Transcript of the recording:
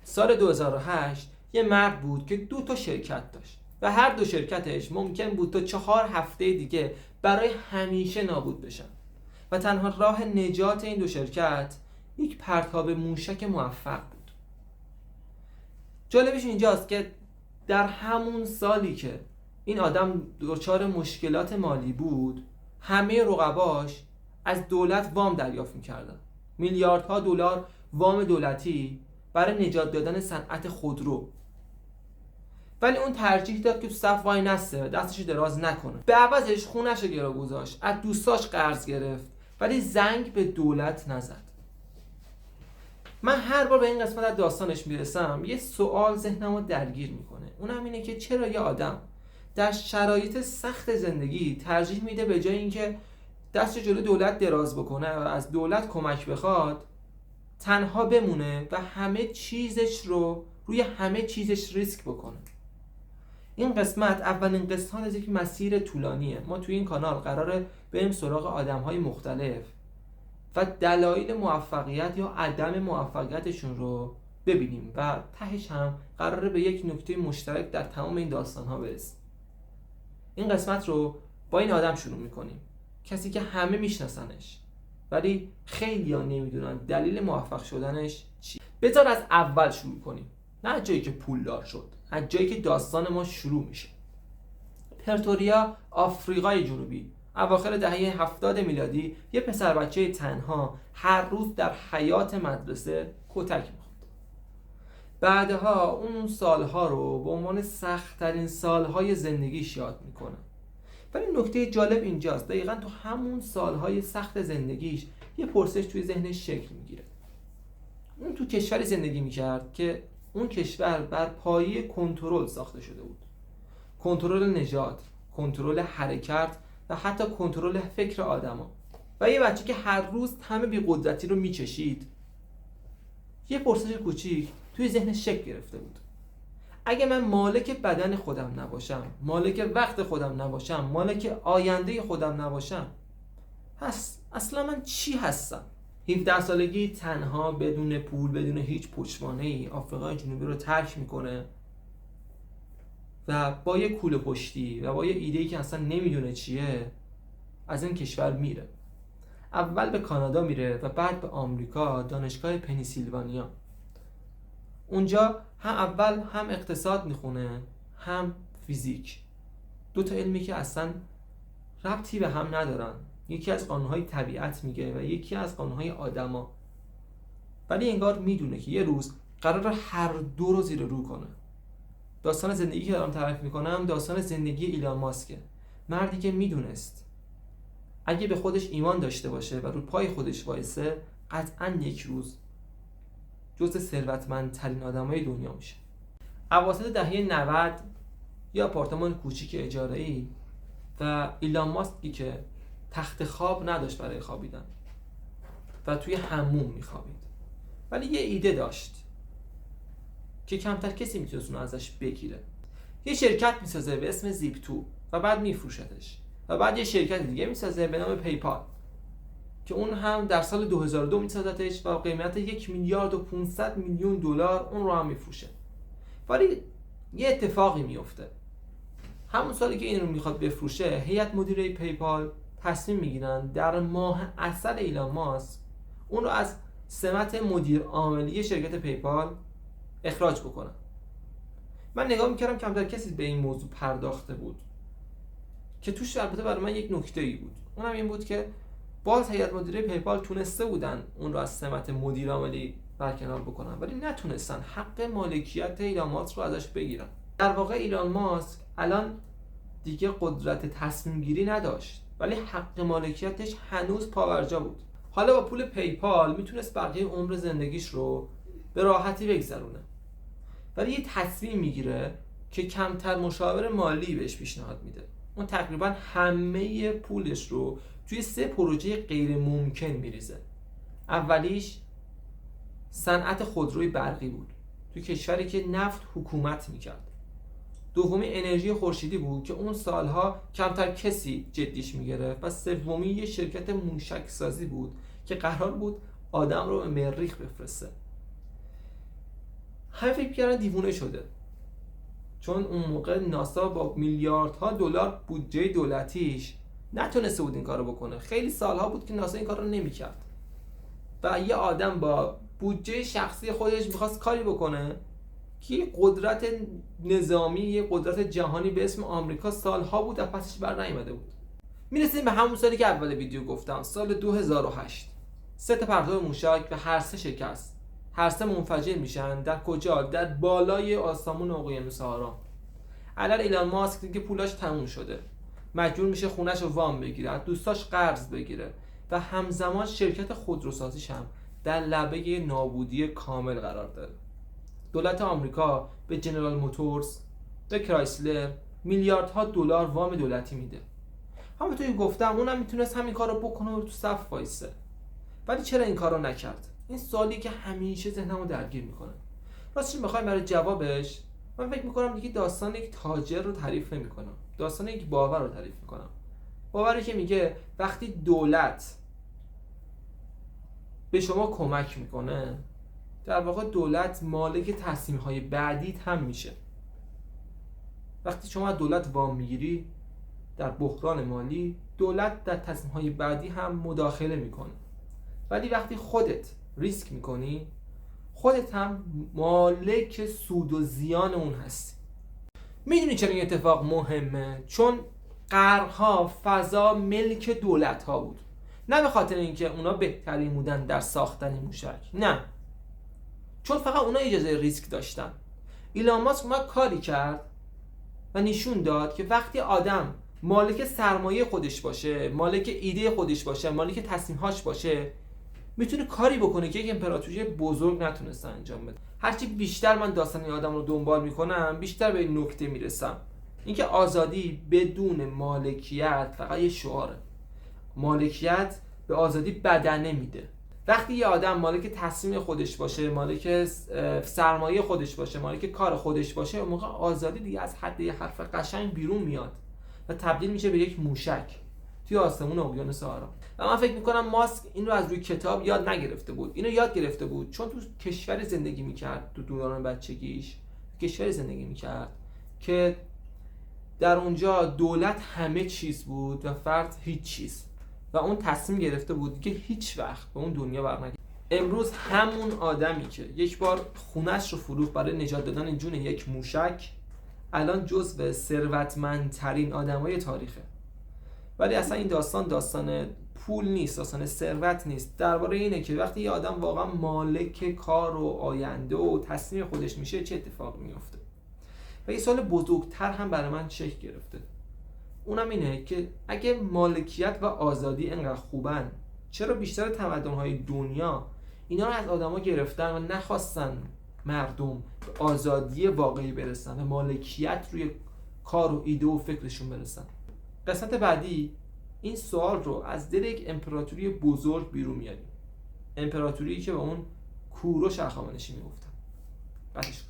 سال 2008 یه مرد بود که 2 شرکت داشت و هر 2 شرکتش ممکن بود تا 4 هفته دیگه برای همیشه نابود بشن و تنها راه نجات این 2 شرکت یک پرتاب موشک موفق بود. جالبش اینجاست که در همون سالی که این آدم دچار مشکلات مالی بود، همه رقباش از دولت وام دریافت می‌کردن. میلیاردها دلار وام دولتی برای نجات دادن صنعت خودرو. ولی اون ترجیح داد که تو صف وای نسته، دستش دراز نکنه. به عوضش خونش رو گرو گذاشت، از دوستاش قرض گرفت، ولی زنگ به دولت نزد. من هر بار به این قسمت از داستانش میرسم یه سوال ذهنمو درگیر میکنه. اونم اینه که چرا یه آدم در شرایط سخت زندگی ترجیح میده به جای اینکه دست جلو دولت دراز بکنه و از دولت کمک بخواد، تنها بمونه و همه چیزش رو روی همه چیزش ریسک بکنه. این قسمت اولین قسمت از یک مسیر طولانیه. ما توی این کانال قراره بریم سراغ آدم‌های مختلف و دلایل موفقیت یا عدم موفقیتشون رو ببینیم و تهش هم قراره به یک نکته مشترک در تمام این داستان‌ها برسیم. این قسمت رو با این آدم شروع می‌کنیم، کسی که همه میشناسنش ولی خیلی‌ها نمیدونن دلیل موفق شدنش چی. بذار از اول شروع کنیم، نه از جایی که پولدار شد، از جایی که داستان ما شروع میشه. پرتوریا، آفریقای جنوبی، اواخر دهه 70 میلادی، یه پسر بچه تنها هر روز در حیاط مدرسه کتک می‌خورد. بعدها اون سالها رو به عنوان سخت‌ترین سالهای زندگیش یاد میکنه. ولی نکته جالب اینجاست، دقیقاً تو همون سالهای سخت زندگیش یه پرسش توی ذهنش شکل میگیره. اون تو کشوری زندگی میکرد که اون کشور بر پایه کنترل ساخته شده بود. کنترل نژاد، کنترل حرکت و حتی کنترل فکر آدما. و یه بچه که هر روز طعم بی‌قدرتی رو میچشید، یه پرسش کوچیک توی ذهنش شکل گرفته بود. اگه من مالک بدن خودم نباشم، مالک وقت خودم نباشم، مالک آینده خودم نباشم، اصلا من چی هستم؟ 17 سالگی تنها بدون پول، بدون هیچ پشتوانه‌ای آفریقای جنوبی رو ترک میکنه و با یه کوله پشتی و با یه ایده‌ای که اصلا نمیدونه چیه از این کشور میره. اول به کانادا میره و بعد به آمریکا، دانشگاه پنیسیلوانیا. اونجا هم اول هم اقتصاد میخونه هم فیزیک، 2 تا علمی که اصلا ربطی به هم ندارن. یکی از قانونهای طبیعت میگه و یکی از قانونهای آدما. ولی انگار میدونه که یه روز قراره هر دو رو زیر رو کنه. داستان زندگی که دارم تعریف میکنم داستان زندگی ایلان ماسکه، مردی که میدونست اگه به خودش ایمان داشته باشه و رو پای خودش وایسه، قطعاً یک روز جزو ثروتمندترین آدمای دنیا میشه. اواسط دهه 90 یه آپارتمان کوچیک اجاره‌ای و ایلان ماسکی که تخت خواب نداشت برای خوابیدن و توی حموم میخوابید، ولی یه ایده داشت که کمتر کسی میتونه ازش بگیره. یه شرکت میسازه به اسم زیپ2 و بعد میفروشتش و بعد یه شرکت دیگه میسازه به نام پیپال که اون هم در سال 2002 میسازتش و قیمت 1,500,000,000 دلار اون رو هم میفروشه. ولی یه اتفاقی میفته. همون سالی که این رو میخواد بفروشه، هیئت مدیره پیپال تصمیم میگیرن در ماه عسل ایلان ماسک اون رو از سمت مدیر عاملی شرکت پیپال اخراج بکنن. من نگاه میکردم کمتر کسی به این موضوع پرداخته بود که توش البته برای من یک نکته‌ای بود. اونم این بود که باز هیئت مدیره پیپال تونسته بودن اون رو از سمت مدیر عاملی برکنار بکنن، ولی نتونستن حق مالکیت ایلان ماسک رو ازش بگیرن. در واقع ایلان ماسک الان دیگه قدرت تصمیم گیری نداشت، ولی حق مالکیتش هنوز پاورجا بود. حالا با پول پیپال میتونست بقیه عمر زندگیش رو به راحتی بگذرونه، ولی یه تصمیم میگیره که کمتر مشاور مالی بهش پیشنهاد میده. اون تقریبا همه پولش رو توی 3 پروژه غیر ممکن میریزه. اولیش صنعت خودروی برقی بود توی کشوری که نفت حکومت میکرد. دومی انرژی خورشیدی بود که اون سالها کمتر کسی جدیش میگرفت و سومی یه شرکت موشک سازی بود که قرار بود آدم رو به مریخ بفرسته. همه فکر کردن دیوونه شده، چون اون موقع ناسا با میلیاردها دلار بودجه دولتیش نتونسته بود این کارو بکنه. خیلی سالها بود که ناسا این کارو نمیکرد و یه آدم با بودجه شخصی خودش میخواست کاری بکنه که یه قدرت نظامی، یه قدرت جهانی به اسم آمریکا سالها بود و پسش بر نیامده بود. میرسیم به همون سالی که اول ویدیو گفتم، سال 2008. 3 تا پرتاب موشک و هر سه شکست. هر سه منفجر میشن. در کجا؟ در بالای آسمون اقیانوس آرام. الان ایلان ماسک دیگه پولاش تموم شده، مجبور میشه خونش رو وام بگیره، دوستاش قرض بگیره و همزمان شرکت خودروسازیش هم در لبه نابودی کامل قرار داره. دولت آمریکا به جنرال موتورز، به کرایسلر میلیاردها دلار وام دولتی میده. همونطوری که گفتم اونم میتونست همین کارو بکنه و تو صف وایسه، ولی چرا این کارو نکرد؟ این سوالی که همیشه ذهنمو درگیر میکنه. راستش بخوایم برای جوابش من فکر میکنم دیگه داستان یک تاجر رو تعریف نمیکنم، داستان یک باور رو تعریف میکنم. باوری که میگه وقتی دولت به شما کمک میکنه، در واقع دولت مالک تصمیم‌های بعدیت هم میشه. وقتی شما از دولت وام میگیری در بحران مالی، دولت در تصمیم‌های بعدی هم مداخله میکنه. ولی وقتی خودت ریسک میکنی، خودت هم مالک سود و زیان اون هستی. میدونی چرا این اتفاق مهمه؟ چون قرنها فضا ملک دولت‌ها بود. نه به خاطر اینکه اونا بهترین بودن در ساختن موشک، نه، چون فقط اونا اجازه ریسک داشتن. ایلان ماسک اومد کاری کرد و نشون داد که وقتی آدم مالک سرمایه خودش باشه، مالک ایده خودش باشه، مالک تصمیم‌هاش باشه، میتونه کاری بکنه که یک امپراتوری بزرگ نتونسته انجام بده. هرچی بیشتر من داستان این آدم رو دنبال میکنم، بیشتر به این نکته میرسم، اینکه آزادی بدون مالکیت فقط یه شعاره. مالکیت به آزادی بدنه میده. وقتی یه آدم مالک تصمیم خودش باشه، مالک سرمایه خودش باشه، مالک کار خودش باشه، اون موقع آزادی دیگه از حد یه حرف قشنگ بیرون میاد و تبدیل میشه به یک موشک توی آسمون اقیانوس آرام. و من فکر میکنم ماسک این رو از روی کتاب یاد نگرفته بود، اینو یاد گرفته بود چون تو کشور زندگی میکرد، تو دوران بچگیش کشور زندگی میکرد که در اونجا دولت همه چیز بود و فرد هیچ چیز، و اون تصمیم گرفته بود که هیچ وقت به اون دنیا برنگرده. امروز همون آدمی که یک بار خونش رو فروخت برای نجات دادن جون یک موشک، الان جزو ثروتمندترین آدمای تاریخه. ولی اصلا این داستان پول نیست، داستان ثروت نیست. درباره اینه که وقتی یه آدم واقعا مالک کار و آینده و تصمیم خودش میشه چه اتفاقی میفته. و یه سوال بزرگتر هم برای من شکل گرفته، اونم اینه که اگه مالکیت و آزادی انقدر خوبن، چرا بیشتر تمدن‌های دنیا اینا رو از آدما گرفتن و نخواستن مردم به آزادی واقعی برسن و مالکیت روی کار و ایده و فکرشون برسن؟ قسمت بعدی این سوال رو از دل یک امپراتوری بزرگ بیرون میاریم، امپراتوری که به اون کوروش هخامنشی میگفتن. بعدش